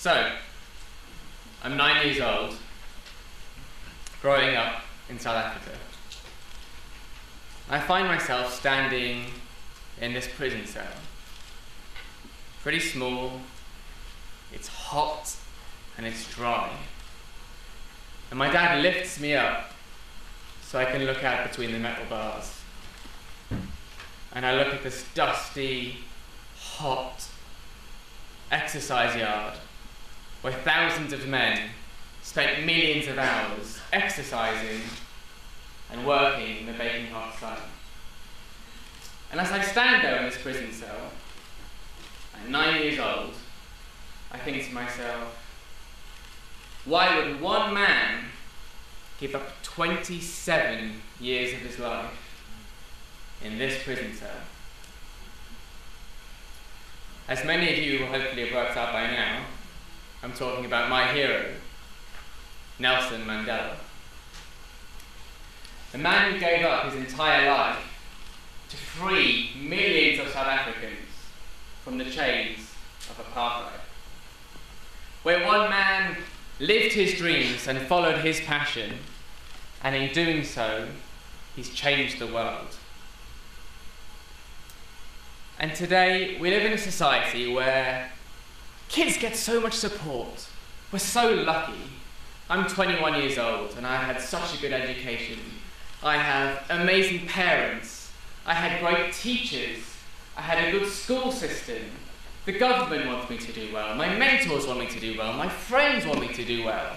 So, I'm 9 years old, growing up in South Africa. I find myself standing in this prison cell. Pretty small, it's hot, and it's dry. And my dad lifts me up so I can look out between the metal bars. And I look at this dusty, hot exercise yard where thousands of men spent millions of hours exercising and working in the baking hot sun. And as I stand there in this prison cell, at 9 years old, I think to myself, why would one man give up 27 years of his life in this prison cell? As many of you will hopefully have worked out by now, I'm talking about my hero, Nelson Mandela. The man who gave up his entire life to free millions of South Africans from the chains of apartheid. Where one man lived his dreams and followed his passion, and in doing so, he's changed the world. And today, we live in a society where kids get so much support. We're so lucky. I'm 21 years old and I had such a good education. I have amazing parents. I had great teachers. I had a good school system. The government wants me to do well. My mentors want me to do well. My friends want me to do well.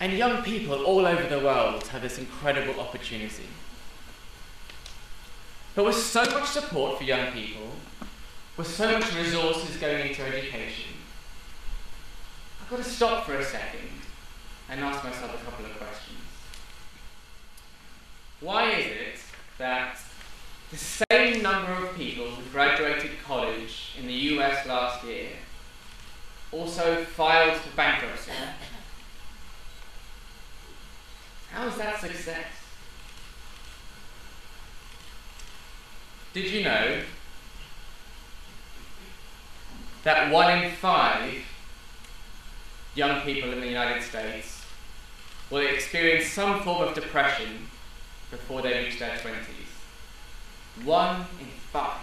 And young people all over the world have this incredible opportunity. But with so much support for young people, with so much resources going into education, I've got to stop for a second and ask myself a couple of questions. Why is it that the same number of people who graduated college in the US last year also filed for bankruptcy? How is that success? Did you know that 1 in 5 young people in the United States will experience some form of depression before they reach their 20s? 1 in 5.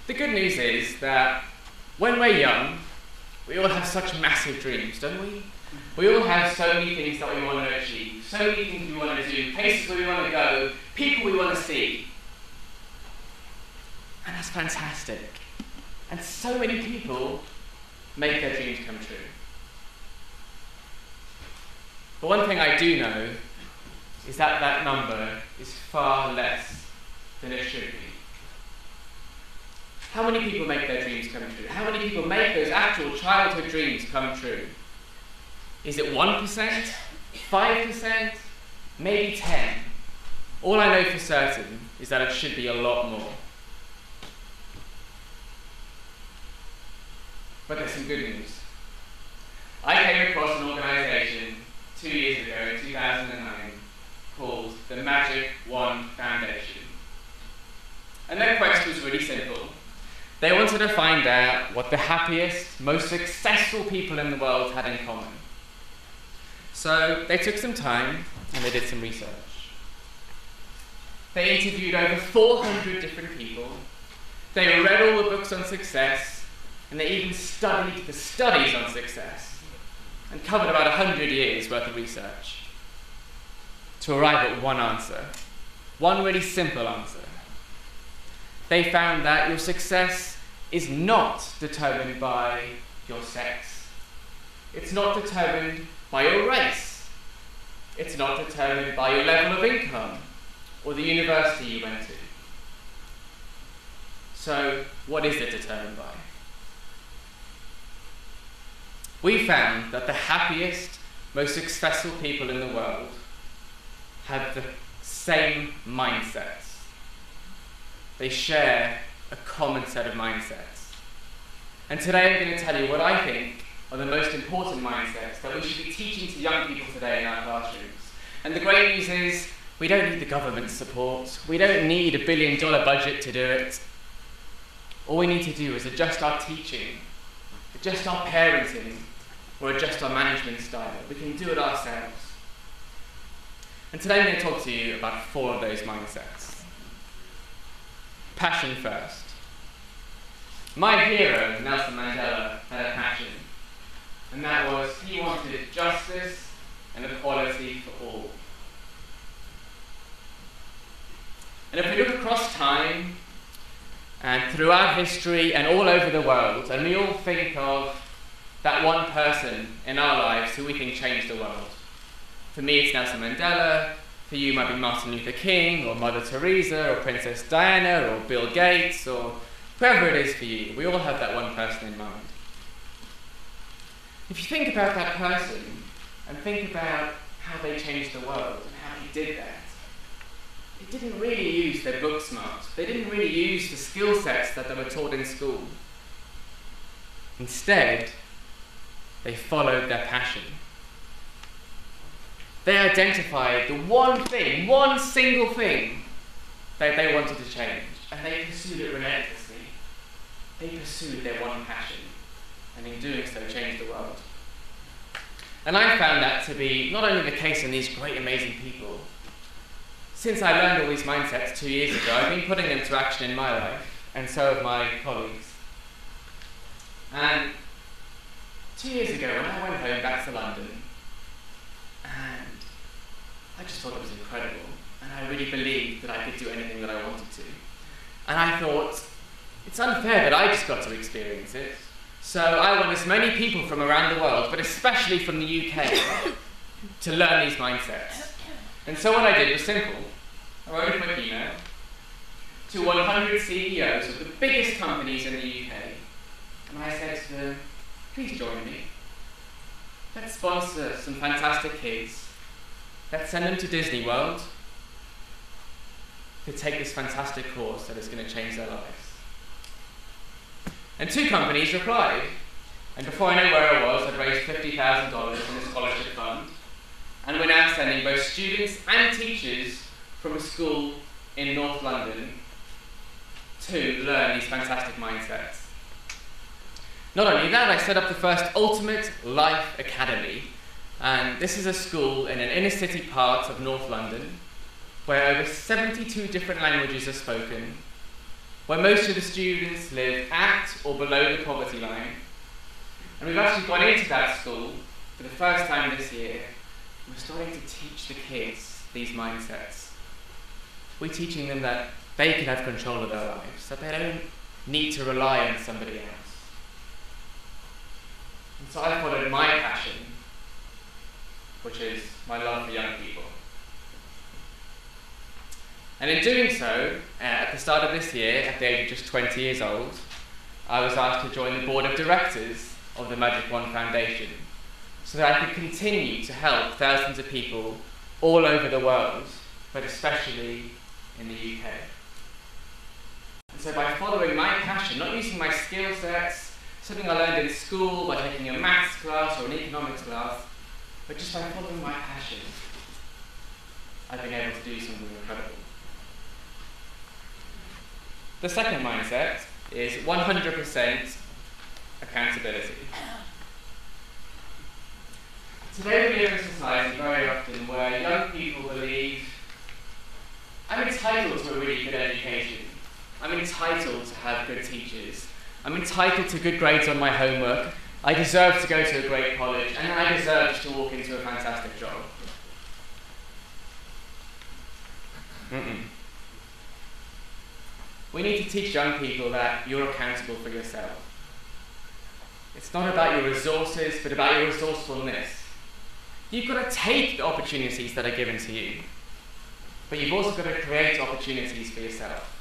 The good news is that when we're young, we all have such massive dreams, don't we? We all have so many things that we want to achieve, so many things we want to do, places where we want to go, people we want to see. And that's fantastic. And so many people make their dreams come true. But one thing I do know is that that number is far less than it should be. How many people make their dreams come true? How many people make those actual childhood dreams come true? Is it 1%? 5%? Maybe 10%? All I know for certain is that it should be a lot more. But there's some good news. I came across an organisation 2 years ago, in 2009, called the Magic Wand Foundation. And their quest was really simple. They wanted to find out what the happiest, most successful people in the world had in common. So they took some time and they did some research. They interviewed over 400 different people. They read all the books on success, and they even studied the studies on success, and covered about 100 years worth of research to arrive at one answer, one really simple answer. They found that your success is not determined by your sex. It's not determined by your race. It's not determined by your level of income or the university you went to. So, what is it determined by? We found that the happiest, most successful people in the world have the same mindsets. They share a common set of mindsets. And today I'm going to tell you what I think are the most important mindsets that we should be teaching to young people today in our classrooms. And the great news is, we don't need the government's support. We don't need $1 billion budget to do it. all we need to do is adjust our teaching, adjust our parenting, or adjust our management style. We can do it ourselves. And today I'm going to talk to you about 4 of those mindsets. Passion first. My hero, Nelson Mandela, had a passion, and that was he wanted justice and equality for all. And if we look across time and throughout history and all over the world, and we all think of that one person in our lives who we think changed the world. For me, it's Nelson Mandela. For you, it might be Martin Luther King, or Mother Teresa, or Princess Diana, or Bill Gates, or whoever it is for you. We all have that one person in mind. If you think about that person, and think about how they changed the world, and how he did that, they didn't really use their book smart. They didn't really use the skill sets that they were taught in school. Instead, they followed their passion. They identified the one thing, one single thing that they wanted to change, and they pursued it relentlessly. They pursued their one passion, and in doing so, changed the world. And I found that to be not only the case in these great, amazing people. Since I learned all these mindsets 2 years ago, I've been putting them to action in my life, and so have my colleagues. And 2 years ago, when I went home back to London, and I just thought it was incredible, and I really believed that I could do anything that I wanted to. And I thought, it's unfair that I just got to experience it. So I want as many people from around the world, but especially from the UK, to learn these mindsets. And so what I did was simple. I wrote a quick email to 100 CEOs of the biggest companies in the UK, and I said to them, please join me. Let's sponsor some fantastic kids. Let's send them to Disney World to take this fantastic course that is going to change their lives. And 2 companies replied. And before I knew where I was, I'd raised $50,000 in the scholarship fund. And we're now sending both students and teachers from a school in North London to learn these fantastic mindsets. Not only that, I set up the first Ultimate Life Academy. And this is a school in an inner city part of North London where over 72 different languages are spoken, where most of the students live at or below the poverty line. And we've actually gone into that school for the first time this year. We're starting to teach the kids these mindsets. We're teaching them that they can have control of their lives, that they don't need to rely on somebody else. And so I followed my passion, which is my love for young people. And in doing so, at the start of this year, at the age of just 20 years old, I was asked to join the board of directors of the Magic Wand Foundation, so that I could continue to help thousands of people all over the world, but especially in the UK. And so by following my passion, not using my skill sets, something I learned in school by taking a maths class or an economics class, but just by following my passion, I've been able to do something incredible. The second mindset is 100% accountability. Today we live in a society very often where young people believe, I'm entitled to a really good education. I'm entitled to have good teachers. I'm entitled to good grades on my homework. I deserve to go to a great college, and I deserve just to walk into a fantastic job. We need to teach young people that you're accountable for yourself. It's not about your resources, but about your resourcefulness. You've got to take the opportunities that are given to you, but you've also got to create opportunities for yourself.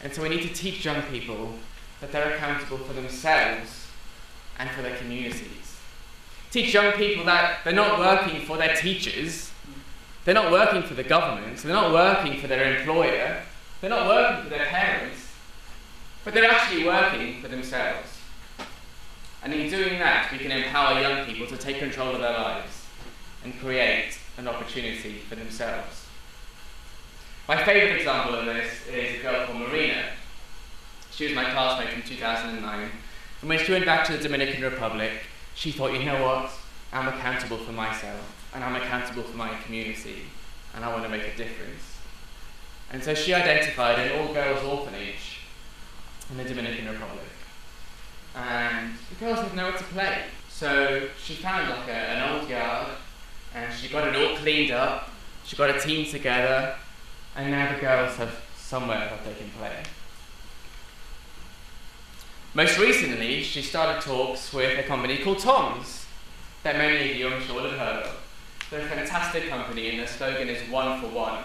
And so we need to teach young people that they're accountable for themselves and for their communities. Teach young people that they're not working for their teachers, they're not working for the government, they're not working for their employer, they're not working for their parents, but they're actually working for themselves. And in doing that, we can empower young people to take control of their lives and create an opportunity for themselves. My favourite example of this is a girl called Marina. She was my classmate in 2009. And when she went back to the Dominican Republic, she thought, you know what? I'm accountable for myself, and I'm accountable for my community, and I want to make a difference. And so she identified an all-girls orphanage in the Dominican Republic. And the girls had nowhere to play. So she found like an old yard, and she got it all cleaned up, she got a team together, and now the girls have somewhere that they can play. Most recently, she started talks with a company called Tom's, that many of you I'm sure have heard of. They're a fantastic company, and their slogan is 1 for 1.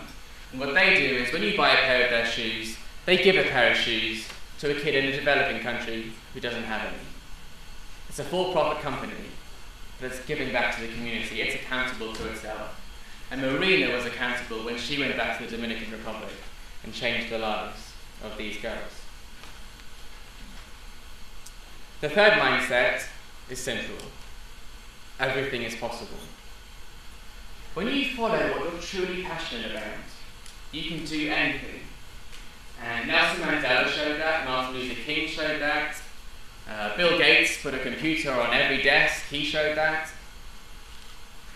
And what they do is when you buy a pair of their shoes, they give a pair of shoes to a kid in a developing country who doesn't have any. It's a for-profit company, but it's giving back to the community. It's accountable to itself. And Marina was accountable when she went back to the Dominican Republic and changed the lives of these girls. The third mindset is simple. Everything is possible. When you follow what you're truly passionate about, you can do anything. And Nelson Mandela showed that, Martin Luther King showed that, Bill Gates put a computer on every desk, he showed that.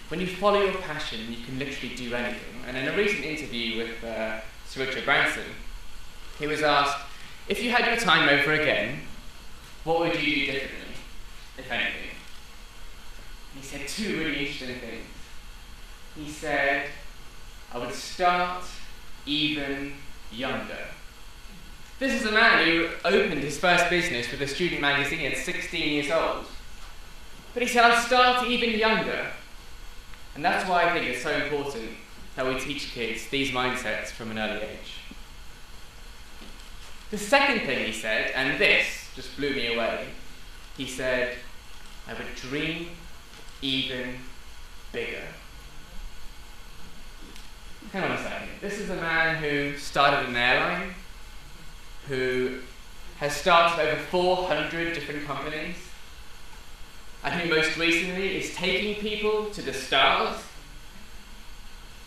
When you follow your passion, you can literally do anything. And in a recent interview with Sir Richard Branson, he was asked, if you had your time over again, what would you do differently, if anything? And he said two really interesting things. He said, I would start even younger. This is a man who opened his first business with a student magazine at 16 years old. But he said, I'd start even younger. And that's why I think it's so important that we teach kids these mindsets from an early age. The second thing he said, and this just blew me away, he said, I would dream even bigger. Hang on a second. This is a man who started an airline, who has started over 400 different companies, and who most recently is taking people to the stars.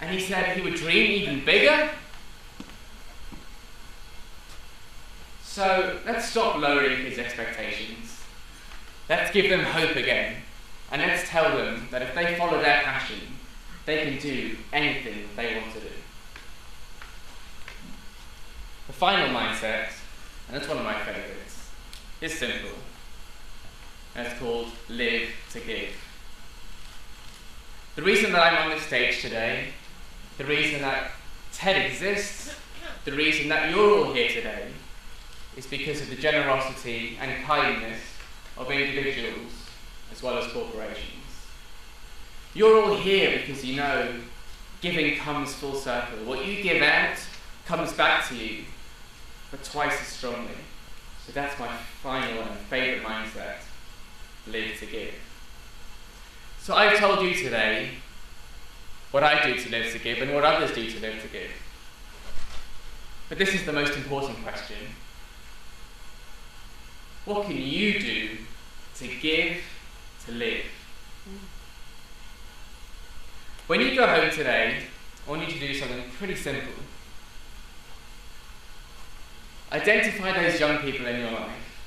And he said he would dream even bigger. So let's stop lowering his expectations. Let's give them hope again. And let's tell them that if they follow their passion, they can do anything they want to do. The final mindset, and it's one of my favorites, is simple. And it's called live to give. The reason that I'm on this stage today, the reason that TED exists, the reason that you're all here today, is because of the generosity and kindness of individuals as well as corporations. You're all here because you know giving comes full circle. What you give out comes back to you, but twice as strongly. So that's my final and favourite mindset, live to give. So I've told you today what I do to live to give and what others do to live to give. But this is the most important question. What can you do to give to live? When you go home today, I want you to do something pretty simple. Identify those young people in your life,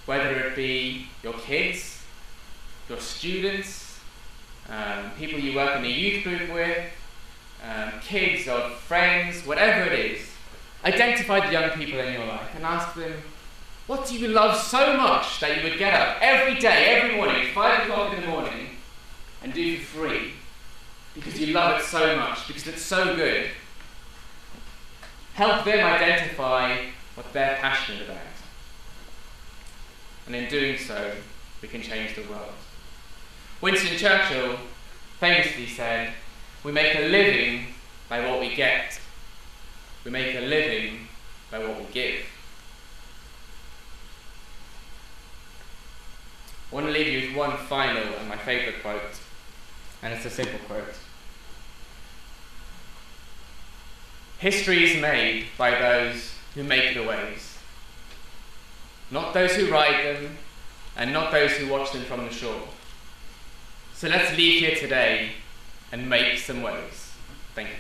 whether it be your kids, your students, people you work in a youth group with, kids or friends, whatever it is. Identify the young people in your life and ask them, what do you love so much that you would get up every day, every morning, 5 o'clock in the morning, and do for free? Because you love it so much, because it's so good. Help them identify what they're passionate about. And in doing so, we can change the world. Winston Churchill famously said, we make a living by what we get. We make a living by what we give. I want to leave you with one final and my favourite quote, and it's a simple quote. History is made by those who make the waves, not those who ride them, and not those who watch them from the shore. So let's leave here today and make some waves. Thank you.